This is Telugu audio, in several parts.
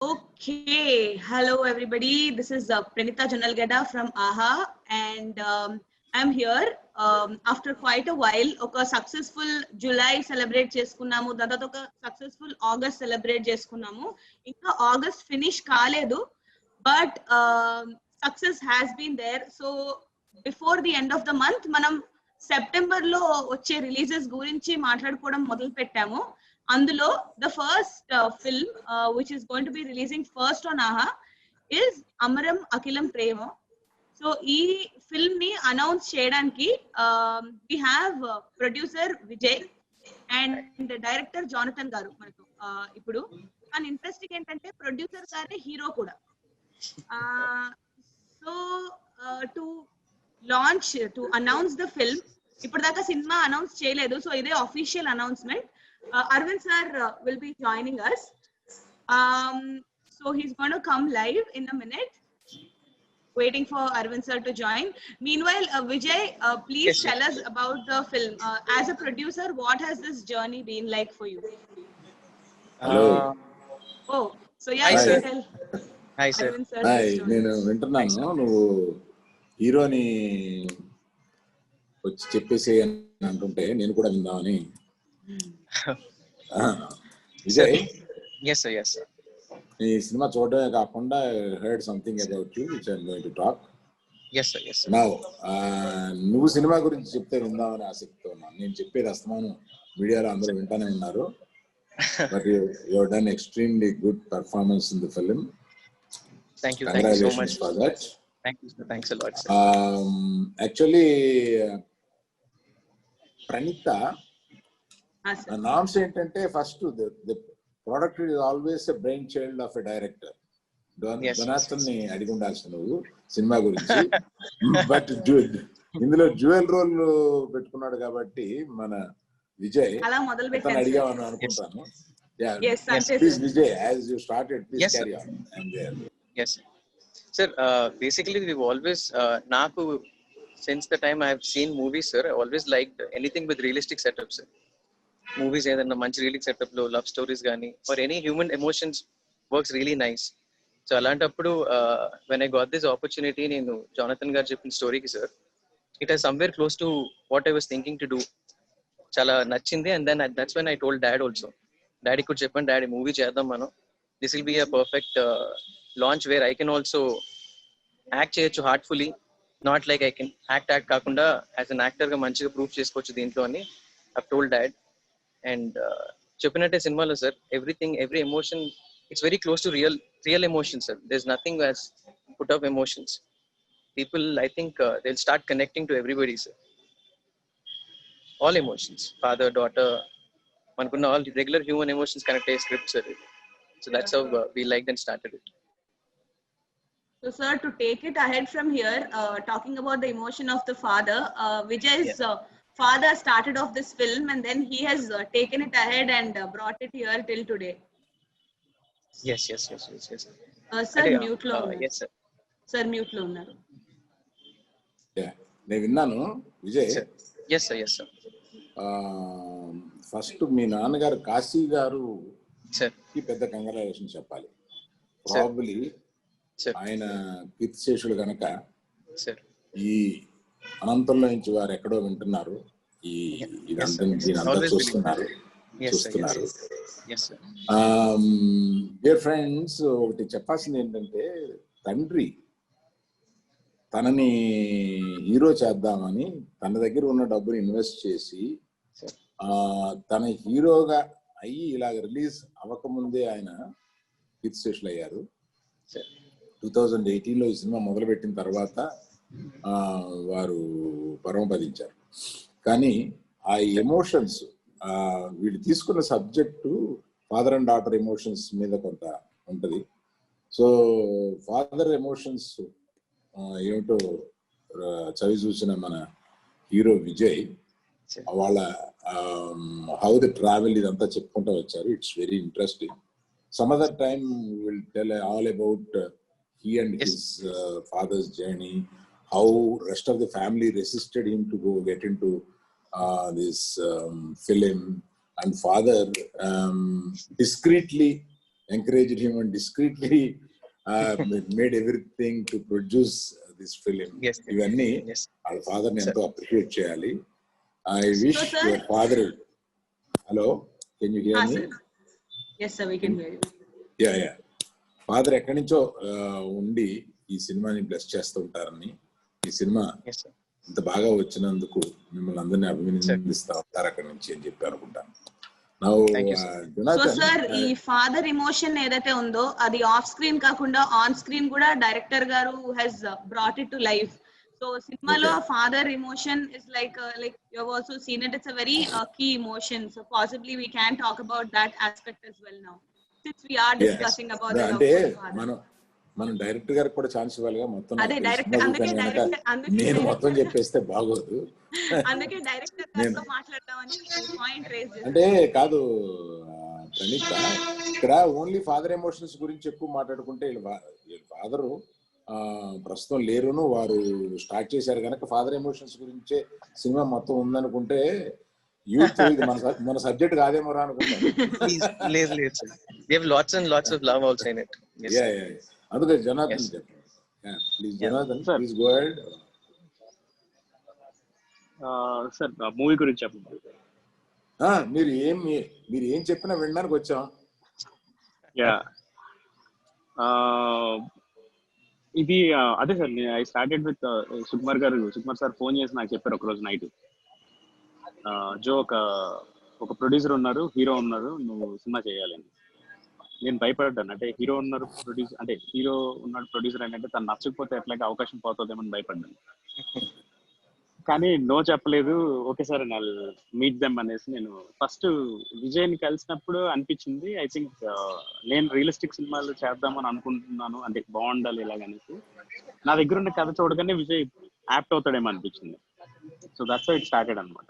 Okay, hello everybody. This is Pranita Janalgada from AHA, and I'm here after quite a while. Oka successful July celebrate చేసుకున్నాము, దాని తర్వాత ఒక successful August celebrate చేసుకున్నాము. ఇంకా August finish కాలేదు, but success has been there. So before the end of the month, మనం సెప్టెంబర్ లో వచ్చే రిలీజెస్ గురించి మాట్లాడుకోవడం మొదలు పెట్టాము. అందులో the first film which is going to be releasing first on AHA is Amaram Akilam Prema. So ఈ ఫిల్మ్ ని అనౌన్స్ చేయడానికి we have producer Vijay and director Jonathan గారు మనకు ఇప్పుడు. అండ్ ఇంట్రెస్టింగ్ ఏంటంటే ప్రొడ్యూసర్ గారే హీరో కూడా. So to launch to announce the film, ఇప్పటిదాకా సినిమా అనౌన్స్ చేయలేదు, సో ఇదే official announcement. Arvind sir will be joining us. So he's going to come live in a minute. Waiting for Arvind sir to join. Meanwhile, Vijay, please tell us about the film. As a producer, what has this journey been like for you? Hello. Oh, so yeah, Hi, you sir. can tell. Hi, sir. Arvind sir. Hi, నేను వింటున్నాను. నువ్వు హీరోని వచ్చి చెప్పేసి అని అంటుంటే నేను కూడా విందామని. Vijay, Yes, sir. Yes, sir. ఈ సినిమా చూడడమే కాకుండా heard something about you which I'm going to talk. Yes, sir. Yes, sir. Now నువ్వు సినిమా గురించి చెప్తే విందామని ఆసక్తితో ఉన్నాను. నేను చెప్పేది అస్తమానం మీడియాలో అందరూ వింటానే ఉన్నారు. But you done extremely good performance in the film. Thank you. Thank you so much for that. Thank you, sir. Thanks a lot, sir. Actually, Pranita, the norms ఏంటంటే first the product is always a brain child of a director. డొనాల్సన్ ని అడిగి ఉండాల్సిన నువ్వు సినిమా గురించి. బట్ ఇందులో డ్యూయల్ రోల్ పెట్టుకున్నాడు కాబట్టి మన విజయ్ అడిగామని అనుకుంటాను. Please Vijay, as you started, please carry on. I'm there. Yes, sir. Basically we've always Naku, since the time I've seen movies, sir, I always liked anything with realistic setups, sir. Movies ఏదైనా మంచి రియలిక్ సెటప్ లో లవ్ స్టోరీస్ కానీ or any human emotions works really nice. So అలాంటప్పుడు when I got this opportunity, నేను జానథన్ గారు చెప్పిన స్టోరీకి sir it has somewhere close to what I was thinking to do. చాలా నచ్చింది. And then that's when I told dad also. Daddy కూడా చెప్పాను, డాడీ మూవీ చేద్దాం మనం, this will be a perfect launch where I can also act చేయొచ్చు heartfully, not like I can act కాకుండా యాజ్ అన్ యాక్టర్ గా మంచిగా ప్రూవ్ చేసుకోవచ్చు దీంట్లో అని ఐ టోల్డ్ డాడ్. అండ్ చెప్పినట్టే సినిమాలో sir every emotion it's very close to real emotion sir. There is nothing as put of emotions. People I think they will start connecting to everybody sir. All emotions, father daughter, మనకున్న all regular human emotions connect అయ్యే స్క్రిప్ట్ సార్ ఇది. So that's how we like and started it. So sir, to take it ahead from here, talking about the emotion of the father, Vijay's father started off this film and then he has taken it ahead and brought it here till today. Yes. Sir, mute lo yes sir. Sir, mute lo unnaru. Yeah, నేను విన్నాను విజయ్. Yes sir. ఫస్ట్ మీ నాన్నగారు కాశీ గారు సార్ కి పెద్ద కంగ్రాచులేషన్ చెప్పాలి. ప్రాబబ్లీ ఆయన కీర్తిశేషుడు కనుక ఈ అనంతంలో నుంచి వారు ఎక్కడో వింటున్నారు, ఇదంతా చూస్తున్నారు. డియర్ ఫ్రెండ్స్, ఒకటి చెప్పాల్సింది ఏంటంటే, తండ్రి తనని హీరో చేద్దామని తన దగ్గర ఉన్న డబ్బుని ఇన్వెస్ట్ చేసి తన హీరోగా అయ్యి ఇలాగ రిలీజ్ అవ్వకముందే ఆయన కీర్తిశేషులు అయ్యారు. 2018లో ఈ సినిమా మొదలుపెట్టిన తర్వాత వారు పరమపదించారు. కానీ ఆ ఎమోషన్స్, వీళ్ళు తీసుకున్న subject father and daughter emotions మీద కొంత ఉంటుంది. సో ఫాదర్ ఎమోషన్స్ ఏమిటో చవి చూసిన మన హీరో విజయ్ వాళ్ళ హౌ ద ట్రావెల్ ఇదంతా చెప్పుకుంటూ వచ్చారు. It's very interesting. Some other time will tell all about he and his father's journey, how rest of the family resisted him to go get into this film, and father discreetly encouraged him and discreetly made everything to produce this film. ఇవన్నీ వాళ్ళ ఫాదర్ ని ఎంతో అప్రిషియేట్ చేయాలి. I wish your father. Hello, can you hear me? Yes sir, we can hear you. Yeah. Father ఎక్కడి నుంచో ఉండి ఈ సినిమాని బ్లెస్ చేస్తూ ఉంటారని, ఈ సినిమా ఇంత బాగా వచ్చినందుకు మిమ్మల్ని అందరినీ అభినందిస్తా ఉంటారు అక్కడి నుంచి అని చెప్పి అనుకుంటాను. సో సార్, ఈ ఫాదర్ ఎమోషన్ ఏదైతే ఉందో అది ఆఫ్ స్క్రీన్ కాకుండా ఆన్ స్క్రీన్ కూడా director garu he's brought it to life. So సినిమాలో father emotion is like you have also seen it. It's a very key emotion. So possibly we can talk about that aspect as well now, since we are discussing about the love of father. మనం డైరెక్టర్ గారికి కూడా ఛాన్స్ ఇవ్వాలిగా. మొత్తం అదే డైరెక్టర్, అందుకే నేను మొత్తం చెప్పేస్తే బాగోదు. అందుకే డైరెక్టర్ గారితో మాట్లాడదామని పాయింట్ రేజ్ చేశాను. అంటే కాదు ప్రణీత, ఇక్కడ ఓన్లీ ఫాదర్ ఎమోషన్స్ గురించి ఎక్కువ మాట్లాడుకుంటే వీళ్ళ ఫాదరు ప్రస్తుతం లేరును, వారు స్టార్ట్ చేశారు కనుక ఫాదర్ ఎమోషన్స్ గురించే సినిమా మొత్తం ఉందనుకుంటే యూత్ మన సబ్జెక్ట్ కాదేమో రా అనుకుంటాను. లేదు sir, we have lots and lots of love also in it. Yeah. అందుకే జనార్దన్ చెప్పండి. Please Janardhan, please go ahead. Sir movie గురించి చెప్పండి. మీరు ఏం చెప్పినా వినడానికి వచ్చాం. ఇది అదే sir, I started with Sukumar sir phone చేసి నాకు చెప్పారు ఒకరోజు నైట్, జో ఒక ప్రొడ్యూసర్ ఉన్నారు, హీరో ఉన్నారు, నువ్వు సినిమా చేయాలని. నేను భయపడ్డాను. అంటే హీరో ఉన్నాడు ప్రొడ్యూసర్ అంటే తను నచ్చకపోతే ఎట్లాగే అవకాశం పోతుందేమని భయపడ్డాను. కానీ నో చెప్పలేదు. ఓకే సార్, నేను మీట్ దెమ్ అనేసి నేను ఫస్ట్ విజయ్ని కలిసినప్పుడు అనిపించింది, ఐ థింక్ నేను రియలిస్టిక్ సినిమాలు చేద్దామని అనుకుంటున్నాను, అంటే బాగుండాలి ఇలాగనేసి. నా దగ్గర ఉన్న కథ చూడగానే విజయ్ యాప్ట్ అవుతాడేమో అనిపించింది. So that's how it started అనమాట.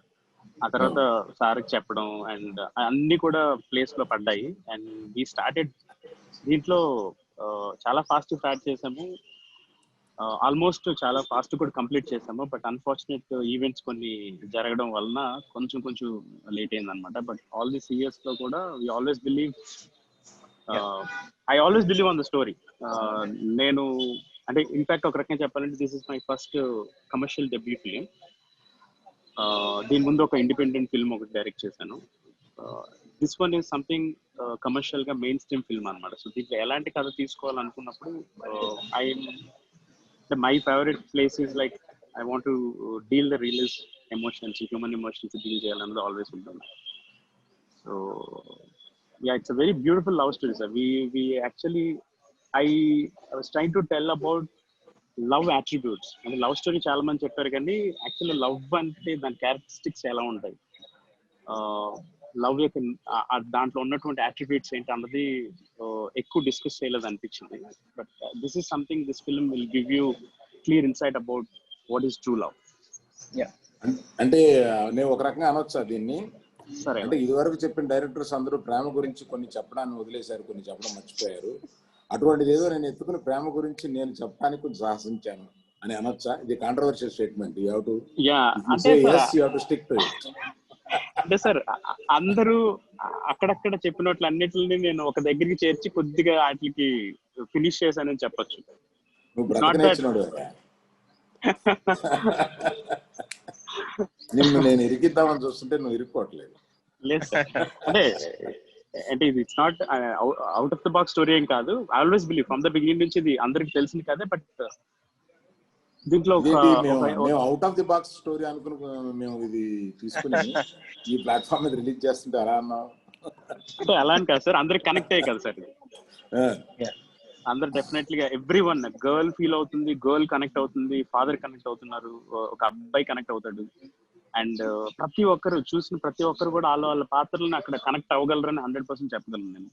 ఆ తర్వాత సార్కి చెప్పడం అండ్ అన్ని కూడా ప్లేస్ లో పడ్డాయి. అండ్ వీ స్టార్టెడ్ దీంట్లో చాలా ఫాస్ట్ స్టార్ట్ చేసాము. ఆల్మోస్ట్ చాలా ఫాస్ట్ కూడా కంప్లీట్ చేసాము. బట్ అన్ఫార్చునేట్ ఈవెంట్స్ కొన్ని జరగడం వలన కొంచెం లేట్ అయింది అనమాట. బట్ ఆల్ దిస్ ఇయర్స్ లో కూడా I always believe on the story. నేను అంటే ఇన్ఫాక్ట్ ఒక రకంగా చెప్పాలంటే this is my first commercial debut film. దీని ముందు ఒక ఇండిపెండెంట్ ఫిల్మ్ ఒకటి డైరెక్ట్ చేశాను. This one is something commercial గా మెయిన్ స్ట్రీమ్ ఫిల్మ్ అనమాట. సో దీంట్లో ఎలాంటి కథ తీసుకోవాలనుకున్నప్పుడు my favourite place is like I want to deal the real emotions, human emotions deal చేయాలన్నది ఆల్వేస్ ఉంటుంది. So it's a very beautiful love story sir. we actually I was trying to tell about love attributes. అంటే లవ్ స్టోరీ చాలా మంది చెప్పారు, కానీ యాక్చువల్లీ లవ్ అంటే దాని క్యారెక్టరిస్టిక్స్ ఎలా ఉంటాయి, లవ్ యొక్క దాంట్లో ఉన్నటువంటి అట్రిబ్యూట్స్ ఏంటి అన్నది ఎక్కువ డిస్కస్ చేయలేదు అనిపించింది. But this is something this film will give you clear insight about what is true love. అంటే నేను ఒక రకంగా అనొచ్చా దీన్ని? సరే, అంటే ఇదివరకు చెప్పిన డైరెక్టర్స్ అందరూ ప్రేమ గురించి కొన్ని చెప్పడాన్ని వదిలేశారు, కొన్ని చెప్పడం మర్చిపోయారు. అటువంటిది ఏదో నేను ఎత్తుకుని ప్రేమ గురించి నేను చెప్పడానికి కొంచెం సాహసించాను అని అనొచ్చా? ఇది controversial statement. You have to stick to it. అంటే సార్, అందరూ అక్కడక్కడ చెప్పినట్లు అన్నిటిని నేను ఒక దగ్గరికి చేర్చి కొద్దిగా వాటికి ఫినిష్ చేశానని చెప్పొచ్చు. నువ్వు బ్రతకనిచ్చినాడు నిన్ను నేను ఇరికిద్దామని చూస్తుంటే నువ్వు ఇరుక్కోవట్లేదు. లేదు సార్, అంటే ఇది it's not out of the box story ఏం కాదు. I always believe from the beginning నుంచి ఇది అందరికి తెలిసింది కదే. బట్ దీంట్లో out of the box story అనుకుని మేము ఇది తీసుకుని ఈ ప్లాట్ఫామ్ మీద రిలీజ్ చేస్తుంటే అలా అన్నావు. అంటే అలా అని కాదు సార్, అందరికి కనెక్ట్ అయ్యే కదా సార్ ఇది. అందరు డెఫినెట్లీగా ఎవ్రీ వన్, గర్ల్ ఫీల్ అవుతుంది, గర్ల్ కనెక్ట్ అవుతుంది, ఫాదర్ కనెక్ట్ అవుతున్నారు, ఒక అబ్బాయి కనెక్ట్ అవుతాడు. అండ్ ప్రతి ఒక్కరు చూసిన ప్రతి ఒక్కరు కూడా వాళ్ళ పాత్రలను అక్కడ కనెక్ట్ అవ్వగలరని 100% చెప్పగలను నేను.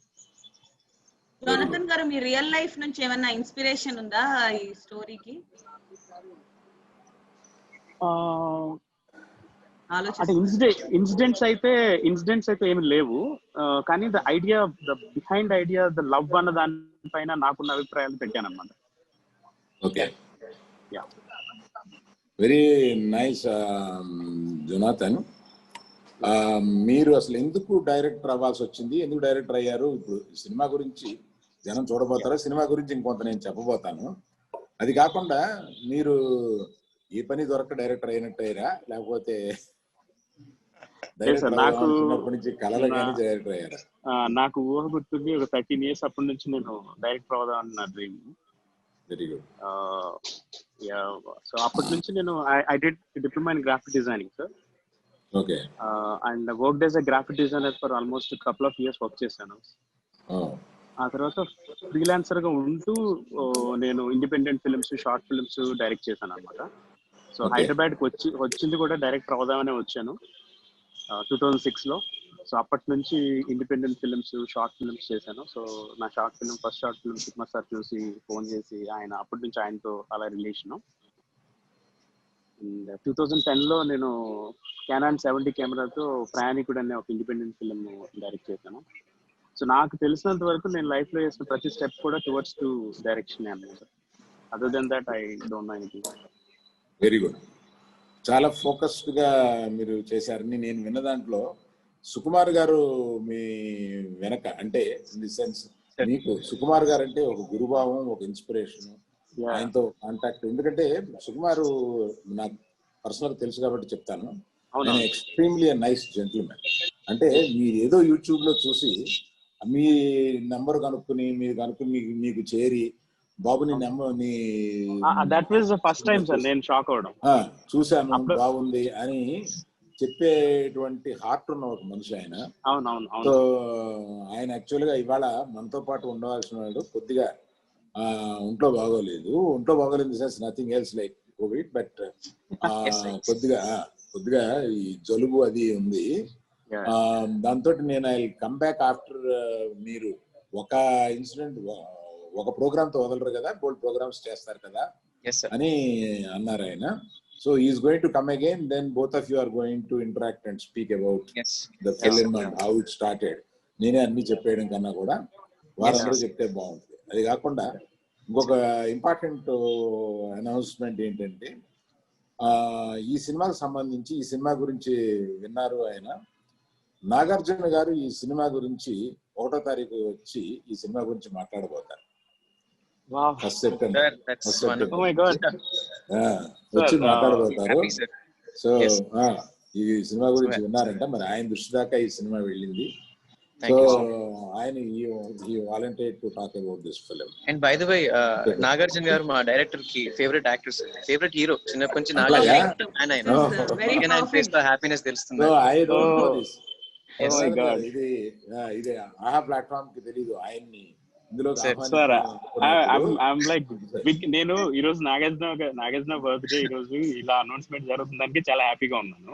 జోనథన్ గారు, మీ రియల్ లైఫ్ నుంచి ఏమైనా ఇన్స్పిరేషన్ ఉందా ఈ స్టోరీకి? అంటే ఇన్సిడెంట్స్ అయితే ఏమి లేవు, కానీ the idea, the behind idea, the love అన్న దానిపైన నాకున్న అభిప్రాయాలు పెట్టాను అనమాట. Okay, very nice Jonathan. మీరు అసలు ఎందుకు డైరెక్టర్ అవ్వాల్సి వచ్చింది, ఎందుకు డైరెక్టర్ అయ్యారు? ఇప్పుడు సినిమా గురించి జనం చూడబోతారా, సినిమా గురించి ఇంకొంత నేను చెప్పబోతాను. అది కాకుండా మీరు ఏ పని దొరక డైరెక్టర్ అయినట్టు అయ్యారా, లేకపోతే చిన్నప్పటి నుంచి కళలు కానీ డైరెక్టర్ అయ్యారా? నాకు ఊహ గుర్తుంది, ఒక 13 years అప్పటి నుంచి నేను డైరెక్టర్ అవుదాం అన్న డ్రీమ్. Very good. సో అప్పటి నుంచి నేను I did diploma in graphic designing sir. Okay. And work as a graphic designer for almost couple of years work చేశాను. ఆ తర్వాత ఫ్రీలాన్సర్ గా ఉంటూ నేను independent films, short films direct చేశాను అనమాట. సో హైదరాబాద్కి వచ్చింది కూడా డైరెక్టర్ అవుదామనే వచ్చాను 2006 లో. సో అప్పటి నుంచి ఇండిపెండెంట్ ఫిల్మ్స్, షార్ట్ ఫిల్మ్స్ చేశాను. సో నా first short film Sukumar sir చూసి ఫోన్ చేసి అప్పటి నుంచి ఆయనతో అలా రిలేషన్. అండ్ 2010 లో నేను Canon 70 కెమెరాతో ప్రయాణికుడు అనే ఒక ఇండిపెండెంట్ ఫిల్మ్ డైరెక్ట్ చేశాను. సో నాకు తెలిసినంత వరకు నేను లైఫ్ లో చేసిన ప్రతి స్టెప్ కూడా టువర్డ్స్ టు డైరెక్షన్ అన్నమాట. Other than that I don't know anything. Very good. చాలా ఫోకస్డ్ గా మీరు చేశారని నేను విన్న దాంట్లో సుకుమార్ గారు మీ వెనక, అంటే ఇన్ ది సెన్స్ మీకు సుకుమార్ గారు అంటే ఒక గురుభావం, ఒక ఇన్స్పిరేషన్, ఆయనతో కాంటాక్ట్. ఎందుకంటే సుకుమారు నాకు పర్సనల్ తెలుసు కాబట్టి చెప్తాను, ఆయన ఎక్స్ట్రీమ్లీ నైస్ జెంటిల్మెన్. అంటే మీరు ఏదో యూట్యూబ్ లో చూసి మీ నెంబర్ కనుక్కుని మీకు చేరి బాబుని చూశాను బాగుంది అని చెప్పేటువంటి హార్ట్ ఉన్న ఒక మనిషి ఆయన. సో ఆయన యాక్చువల్ గా ఇవాళ మనతో పాటు ఉండవలసిన వాడు, కొద్దిగా ఒంట్లో బాగోలేదు sense nothing else like Covid, but కొద్దిగా ఈ జలుబు అది ఉంది. దాంతో నేను ఐ కమ్ బ్యాక్ ఆఫ్టర్. మీరు ఒక ఇన్సిడెంట్, ఒక ప్రోగ్రామ్ తో వదలరు కదా, బోల్డ్ ప్రోగ్రామ్స్ చేస్తారు కదా అని అన్నారు ఆయన. So is going to come again, then both of you are going to interact and speak about the film and how it started. నేనే అన్ని చెప్పేయడం కన్నా కూడా వారందరూ చెప్తే బాగుంటుంది. అది కాకుండా ఇంకొక ఇంపార్టెంట్ అనౌన్స్మెంట్ ఏంటంటే, ఈ సినిమాకు సంబంధించి, ఈ సినిమా గురించి విన్నారు ఆయన, నాగార్జున గారు ఈ సినిమా గురించి 1వ తారీఖు వచ్చి ఈ సినిమా గురించి మాట్లాడబోతారు. వచ్చి మాట్లాడబోతారు. సో ఈ సినిమా గురించి విన్నారంట, మరి ఆయన దృష్టి దాకా ఈ సినిమా వెళ్ళింది. సో ఆయన volunteer to talk about this film. And by the way, Nagarjuna గారు మా డైరెక్టర్ కి ఫేవరెట్ యాక్టర్స్, ఫేవరెట్ హీరో. చిన్నప్పటి నుంచి నాగార్జున హ్యాపీనెస్ తెలుస్తుంది. ఇది ఆహా ప్లాట్ఫామ్ కి తెలీదు ఆయన్ని ఇందులో. నేను ఈ రోజు నాగార్జున బర్త్డే ఈ రోజు ఇలా అనౌన్స్మెంట్ జరుగుతుందానికి చాలా హ్యాపీగా ఉన్నాను.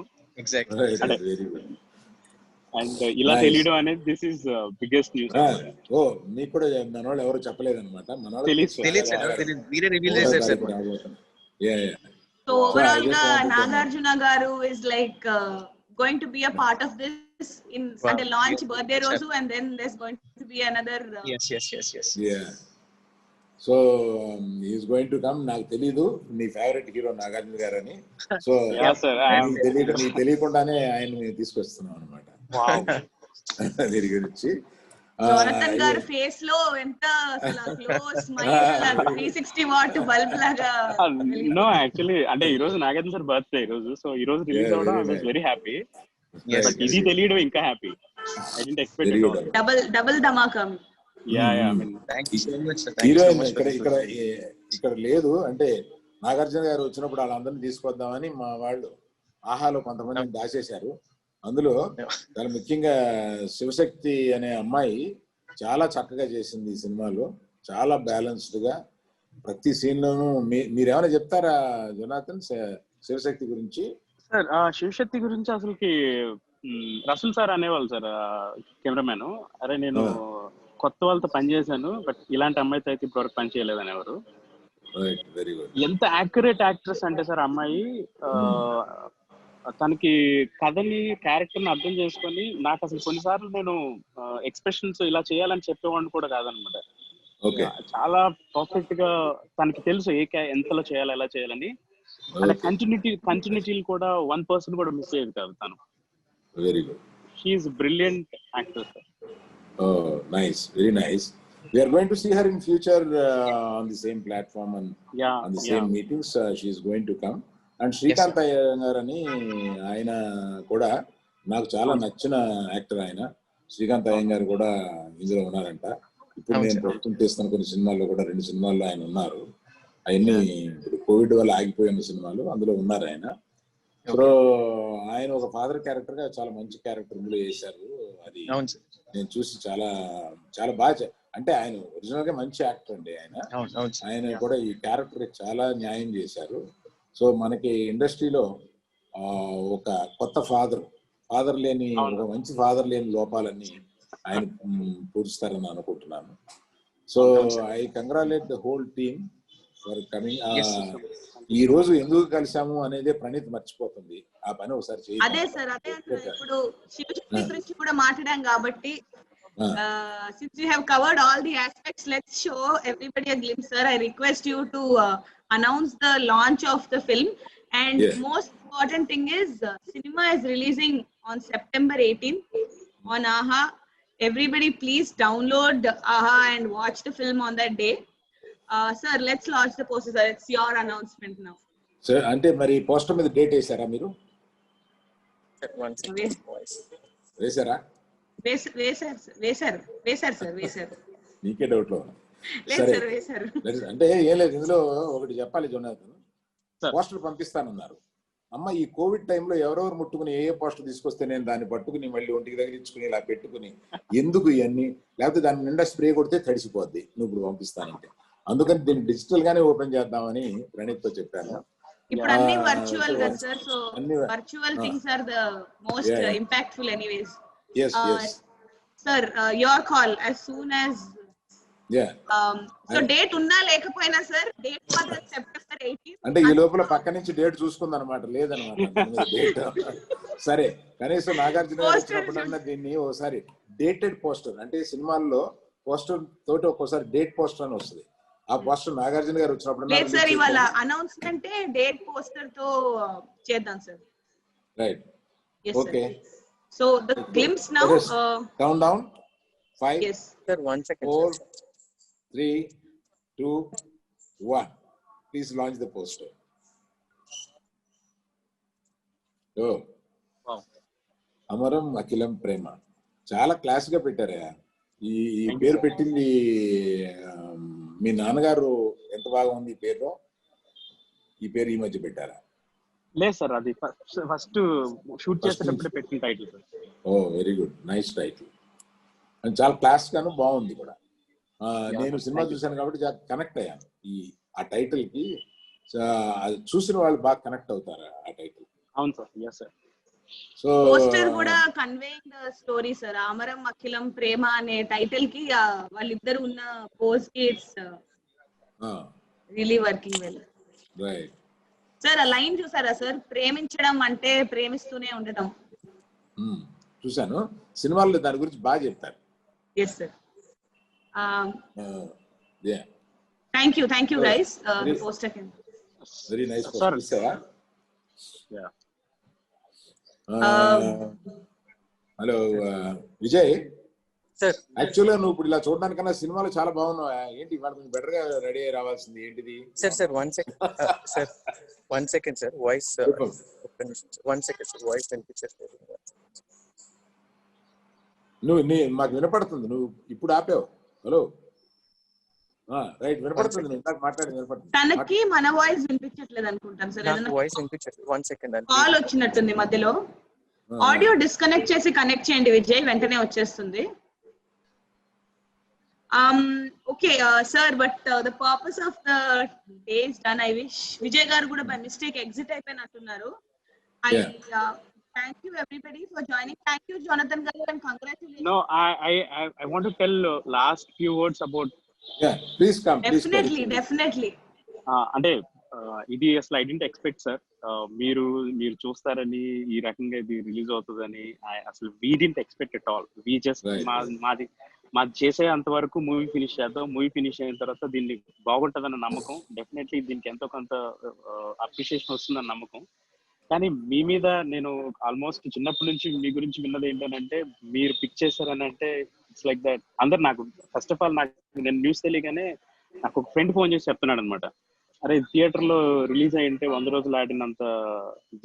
అండ్ ఇలా తెలియడం అనేది దిస్ ఇస్ బిగ్గెస్ట్ న్యూస్. మీకు కూడా మన వాళ్ళు ఎవరు చెప్పలేదు అనమాట. సో ఓవరాల్ గా నాగార్జున గారు is like going to be a part of this in the launch birthday రోజు, and then there's going to be another yes yeah, so he is going to come. నాకు తెలీదు నీ ఫేవరెట్ హీరో నాగార్జున గారు అని. సో నీ తెలియకుండానే ఆయన్ని తీసుకొస్తున్నాం అనమాట. దీని గురించి జోనథన్ గారి ఫేస్ లో ఎంత క్లోజ్ స్మైల్, 360 వాట్ బల్బ్ లాగా. నో యాక్చువల్లీ అంటే ఈ రోజు నాగార్జున సార్ బర్త్డే ఈ రోజు. సో ఈ రోజు రిలీజ్ అవడం I was very happy. But ఇది తెలియడం ఇంకా happy. I didn't expect it. Double Dhamaka. Yeah I mean thank you so much. ఇక్కడ లేదు అంటే నాగార్జున గారు వచ్చినప్పుడు వాళ్ళందరినీ తీసుకొద్దామని మా వాళ్ళు ఆహాలో కొంతమంది దాచేశారు. అందులో చాలా ముఖ్యంగా శివశక్తి అనే అమ్మాయి చాలా చక్కగా చేసింది ఈ సినిమాలో. చాలా బ్యాలెన్స్డ్ గా ప్రతి సీన్ లోనూ. మీరేమైనా చెప్తారా జోనాథన్ శివశక్తి గురించి? సార్ శివశక్తి గురించి అసలుకి రసూల్ సార్ అనేవాళ్ళు సార్, కెమెరామెన్, అరే నేను కొత్త వాళ్ళతో పనిచేశాను బట్ ఇలాంటి అమ్మాయితో అయితే ఇప్పటివరకు పని చేయలేదు అనేవారు. ఎంత యాక్యురేట్ యాక్ట్రెస్ అంటే సార్ అమ్మాయి, తనకి కథని, క్యారెక్టర్ ని అర్థం చేసుకొని, నాకు అసలు కొన్నిసార్లు నేను ఎక్స్ప్రెషన్స్ ఇలా చేయాలని చెప్పేవాడిని కూడా కాదనమాట. చాలా పర్ఫెక్ట్ గా తనకి తెలుసు ఎంతలో చేయాలి, ఎలా చేయాలని. అంటే కంటిన్యూటీ కూడా 1% కూడా మిస్ అయ్యేది కాదు తను. Very good. She is brilliant actor sir. Oh, nice, very nice. We are going to see her in future on the same platform and on the same meetings. She is going to come. And Srikanth Iyengar అని ఆయన కూడా నాకు చాలా నచ్చిన యాక్టర్. ఆయన శ్రీకాంత్ అయ్యంగార్ కూడా ఇందులో ఉన్నారంట. ఇప్పుడు నేను ప్రస్తుతం చేస్తున్న కొన్ని సినిమాల్లో కూడా 2 సినిమాల్లో ఆయన ఉన్నారు. అవన్నీ ఇప్పుడు కోవిడ్ వల్ల ఆగిపోయిన సినిమాలు, అందులో ఉన్నారు ఆయన. సో ఆయన ఒక ఫాదర్ క్యారెక్టర్ గా చాలా మంచి క్యారెక్టర్ ఇందులో చేశారు. అది నేను చూసి చాలా చాలా బాగా, అంటే ఆయన ఒరిజినల్ గా మంచి యాక్టర్ అండి. ఆయన కూడా ఈ క్యారెక్టర్ చాలా న్యాయం చేశారు. సో మనకి ఇండస్ట్రీలో ఒక కొత్త ఫాదర్ లేని, ఒక మంచి ఫాదర్ లేని లోపాలన్నీ ఆయన పూరుస్తారని అనుకుంటున్నాను. So I congratulate the whole team for coming. ఈ రోజు ఎందుకు కలిసాము అనేది ప్రణీత్ మర్చిపోతుంది. ఆ పని ఒకసారి చేయాలి. అదే సార్, అదే ఇప్పుడు శివశక్తి గురించి కూడా మాట్లాడాం కాబట్టి, since you have covered all the aspects, let's show everybody a glimpse, sir. I request you to announce the launch of the film, and most important thing is cinema is releasing on September 18th on AHA. Everybody please download AHA and watch the film on that day. Sir, let's launch the poster, sir. It's your announcement now. Sir, ante mari poster మీద డేట్ వేసారా మీరు? వేసారా? వేసారు సార్. నీకే డౌట్ లో అంటే ఏం లేదు. ఇందులో ఒకటి చెప్పాలి జోనాథన్, పోస్టర్ పంపిస్తానన్నారు. అమ్మ ఈ కోవిడ్ టైంలో ఎవరెవరు ముట్టుకుని ఏ పోస్టర్ తీసుకొస్తే నేను దాన్ని పట్టుకుని మళ్ళీ ఒంటికి తగిలించుకుని ఇలా పెట్టుకుని ఎందుకు ఇవన్నీ, లేకపోతే దాని నిండా స్ప్రే కొడితే తడిసిపోద్ది నువ్వు ఇప్పుడు పంపిస్తానంటే. అందుకని దీన్ని డిజిటల్ గానే ఓపెన్ చేద్దామని ప్రణీత్ తో చెప్పాను. ఇప్పుడు అన్ని వర్చువల్ గా sir, so virtual things are the most impactful anyways. Yes. Sir, your call as soon as. So date ఉందా లేకపోయినా సార్, డేట్ మాత్రం September 18th. అంటే ఈ లోపల పక్క నుంచి డేట్ చూసుకుంది అనమాట, లేదనమాట డేట్. సరే, కనీసం నాగార్జున వచ్చినప్పుడన్నా దీన్ని ఒకసారి డేటెడ్ పోస్టర్, అంటే సినిమాల్లో పోస్టర్ తోటి ఒక్కోసారి డేట్ పోస్టర్ అని వస్తుంది. ఆ పోస్టర్ నాగార్జున గారు వచ్చినప్పుడు లేదు సార్, ఇవాళ అనౌన్స్మెంట్ డేట్ పోస్టర్ తో చేద్దాం sir. Right, okay. So the glimpse now. Countdown. 5. Yes. Sir, 1 second. 4, 3, 2, 1. Please launch the poster. Oh. Wow. Amaram Akhilam Prema. చాలా క్లాస్ గా పెట్టారా ఈ పేరు పెట్టింది. మీ నాన్నగారు ఎంత బాగా ఉంది ఈ పేరులో? ఈ పేరు ఈ మధ్య పెట్టారా? లేదు సార్, అది ఫస్ట్ షూట్ చేసేటప్పుడే పెట్టిన టైటిల్ సార్. ఓ వెరీ గుడ్, నైస్ టైటిల్. చాలా క్లాస్ గాను బాగుంది కూడా. నేను సినిమా చూశాను కాబట్టి కనెక్ట్ అయ్యాను ఆ టైటిల్ కి. చూసిన వాళ్ళు బాగా కనెక్ట్ అవుతారు ఆ టైటిల్. అవును sir, yes sir. So poster కూడా conveying the story sir. Amaram అఖిలం ప్రేమ అనే టైటిల్ కి వాళ్ళిద్దరు ఉన్న పోజ్ కి it's really working well. Right sir, ఆ లైన్ చూసారా సార్, ప్రేమించడం అంటే ప్రేమిస్తూనే ఉండటం. చూసాను, సినిమాల్లో దాని గురించి బాగా చెప్తారు. Yes sir. Thank you guys. Poster కి very nice poster sir. Hello Vijay sir, యాక్చువల్గా నువ్వు ఇప్పుడు ఇలా చూడడానికన్నా సినిమాలో చాలా బాగున్నావు. ఏంటి ఇవాళ కొంచెం బెటర్ గా రెడీ అయ్యి రావాల్సింది ఏంటిది? Sir 1 second sir, voice 1 second sir, voice వినిపించట్లేదు. నువ్వు మాకు వినపడుతుంది, నువ్వు ఇప్పుడు ఆపావు. హలో, రైట్, వినపడుతుంది. నువ్వు ఇందాక మాట్లాడి వినపడుతుంది. తనకి మన వాయిస్ వినిపించట్లేదు అనుకుంటాను సార్. నాకు వాయిస్ వినిపించట్లేదు. 1 second కాల్ వచ్చినట్టుంది మధ్యలో. ఆడియో డిస్కనెక్ట్ చేసి కనెక్ట్ చేయండి విజయ్, వెంటనే వచ్చేస్తుంది. Okay, sir, but the purpose of the day is done. I wish Vijay garu kuda by mistake exit ayipinattunnaru. I thank you everybody for joining. Thank you Jonathan garu and congratulations. No, I want to tell last few words about. Yeah, please come. Definitely. అంటే ఇది అసలు ఐ డెంట్ ఎక్స్పెక్ట్ సార్, మీరు చూస్తారని, ఈ రకంగా ఇది రిలీజ్ అవుతుందని అసలు we didn't expect at all. We just మాది చేసే అంతవరకు మూవీ ఫినిష్ చేద్దాం. మూవీ ఫినిష్ అయిన తర్వాత దీన్ని బాగుంటుందన్న నమ్మకం, డెఫినెట్లీ దీనికి ఎంతో కొంత అప్రిషియేషన్ వస్తుందన్న నమ్మకం. కానీ మీ మీద నేను ఆల్మోస్ట్ చిన్నప్పటి నుంచి మీ గురించి విన్నది ఏంటంటే మీరు పిక్ చేశారని అంటే ఇట్స్ లైక్ దట్. అందరు నాకు ఫస్ట్ ఆఫ్ ఆల్ నేను న్యూస్ తెలియగానే నాకు ఒక ఫ్రెండ్ ఫోన్ చేసి చెప్తున్నాడు అనమాట, అరే థియేటర్ లో రిలీజ్ అయ్యింటే 100 రోజులు ఆడినంత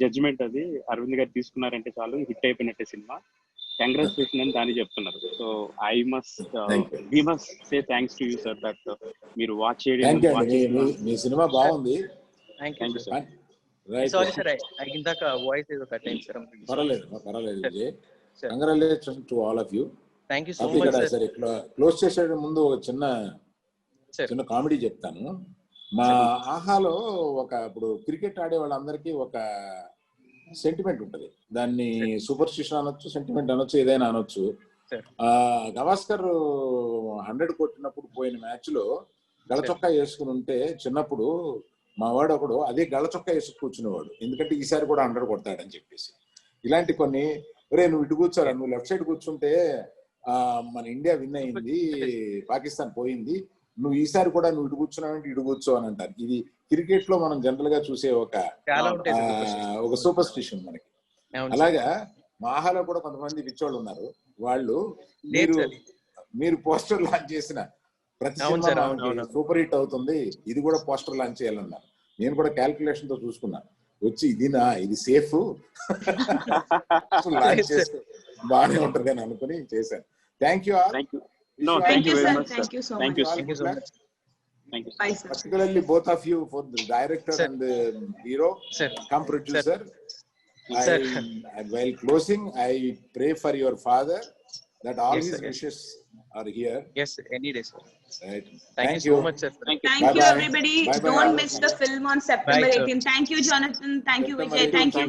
జడ్జ్మెంట్ అది అరవింద్ గారు తీసుకున్నారంటే చాలు, హిట్ అయిపోయినట్టే సినిమా, కంగ్రాచులేషన్ అని దాన్ని చెప్తున్నారు. So we must say thanks to you sir that మీరు వాచ్ చేయడం. మీ సినిమా బాగుంది. Thank you sir. Right, sorry sir, ఇందాక వాయిస్ ఏదో కట్ అయింది సార్. పర్వాలేదు Vijay. Congratulation to all of you. Thank you so much sir. సరే, క్లోజ్ చేసే ముందు ఒక చిన్న కామెడీ చెప్తాను. మా ఆహాలో ఇప్పుడు క్రికెట్ ఆడే వాళ్ళందరికీ ఒక సెంటిమెంట్ ఉంటది. దాన్ని సూపర్ స్టిషన్ అనొచ్చు, సెంటిమెంట్ అనొచ్చు, ఏదైనా అనొచ్చు. గవాస్కర్ 100 కొట్టినప్పుడు పోయిన మ్యాచ్ లో గళచొక్కా వేసుకుని ఉంటే చిన్నప్పుడు మా వాడు ఒకడు అదే గళచొక్కా వేసుకు కూర్చునేవాడు, ఎందుకంటే ఈసారి కూడా 100 కొడతాడని చెప్పేసి. ఇలాంటి కొన్ని, ఒరే నువ్వు ఇటు కూర్చోరా, నువ్వు లెఫ్ట్ సైడ్ కూర్చుంటే మన ఇండియా విన్ అయింది, పాకిస్తాన్ పోయింది, నువ్వు ఈసారి కూడా నువ్వు ఇటు కూర్చున్నావంటే ఇటు కూర్చో అని అంటారు. ఇది క్రికెట్ లో మనం జనరల్ గా చూసే ఒక సూపర్ స్టిషన్ మనకి. అలాగా మాహాలో కూడా కొంతమంది పిచ్చోళ్ళు ఉన్నారు. వాళ్ళు మీరు పోస్టర్ లాంచ్ చేసిన ప్రతి సినిమా సూపర్ హిట్ అవుతుంది, ఇది కూడా పోస్టర్ లాంచ్ చేయాలన్నారు. నేను కూడా క్యాల్కులేషన్ తో చూసుకున్నా, వచ్చి ఇది సేఫ్ లాంచ్ చేస్తే బాగానే ఉంటది అని అనుకుని చేశాను. Thank you all. No, thank you very much. Thank you so much. Thank you so much. Thank you. Bye, sir. Particularly both of you for the director and the hero, come producer. While closing, I pray for your father that all his wishes are here. Yes, any day, sir. Right. Thank you so much, sir. Thank you everybody. Don't miss the film on September 18th. Thank you, Jonathan. Thank you, Vijay. Thank you.